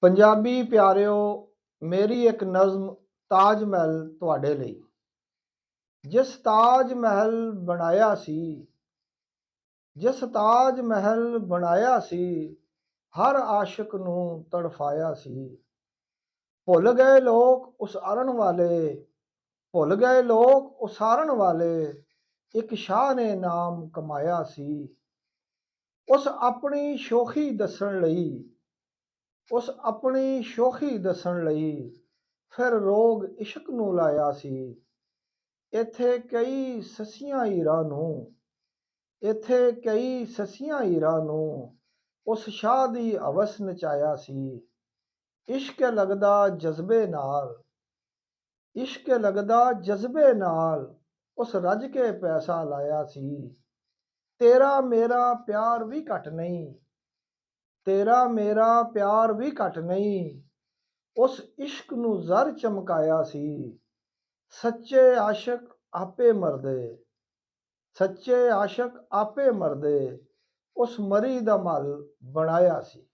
ਪੰਜਾਬੀ ਪਿਆਰਿਓ, ਮੇਰੀ ਇੱਕ ਨਜ਼ਮ ਤਾਜ ਮਹਿਲ ਤੁਹਾਡੇ ਲਈ। ਜਿਸ ਤਾਜ ਮਹਿਲ ਬਣਾਇਆ ਸੀ, ਜਿਸ ਤਾਜ ਮਹਿਲ ਬਣਾਇਆ ਸੀ, ਹਰ ਆਸ਼ਿਕ ਨੂੰ ਤੜਫਾਇਆ ਸੀ। ਭੁੱਲ ਗਏ ਲੋਕ ਉਸਾਰਨ ਵਾਲੇ, ਭੁੱਲ ਗਏ ਲੋਕ ਉਸਾਰਨ ਵਾਲੇ, ਇੱਕ ਸ਼ਾਹ ਨੇ ਨਾਮ ਕਮਾਇਆ ਸੀ। ਉਸ ਆਪਣੀ ਸ਼ੋਖੀ ਦੱਸਣ ਲਈ, ਉਸ ਆਪਣੀ ਸ਼ੋਖੀ ਦੱਸਣ ਲਈ ਫਿਰ ਰੋਗ ਇਸ਼ਕ ਨੂੰ ਲਾਇਆ ਸੀ। ਇੱਥੇ ਕਈ ਸੱਸੀਆਂ ਹੀਰਾਂ ਨੂੰ, ਇੱਥੇ ਕਈ ਸੱਸੀਆਂ ਹੀਰਾਂ ਨੂੰ ਉਸ ਸ਼ਾਹ ਦੀ ਹਵਸ ਨਚਾਇਆ ਸੀ। ਇਸ਼ਕ ਲੱਗਦਾ ਜਜ਼ਬੇ ਨਾਲ, ਇਸ਼ਕ ਲੱਗਦਾ ਜਜ਼ਬੇ ਨਾਲ, ਉਸ ਰੱਜ ਕੇ ਪੈਸਾ ਲਾਇਆ ਸੀ। ਤੇਰਾ ਮੇਰਾ ਪਿਆਰ ਵੀ ਘੱਟ ਨਹੀਂ, ਤੇਰਾ ਮੇਰਾ ਪਿਆਰ ਵੀ ਘੱਟ ਨਹੀਂ, ਉਸ ਇਸ਼ਕ ਨੂੰ ਜ਼ਰ ਚਮਕਾਇਆ ਸੀ। ਸੱਚੇ ਆਸ਼ਿਕ ਆਪੇ ਮਰਦੇ, ਸੱਚੇ ਆਸ਼ਿਕ ਆਪੇ ਮਰਦੇ, ਉਸ ਮਰੀ ਦਾ ਮਲ ਬਣਾਇਆ ਸੀ।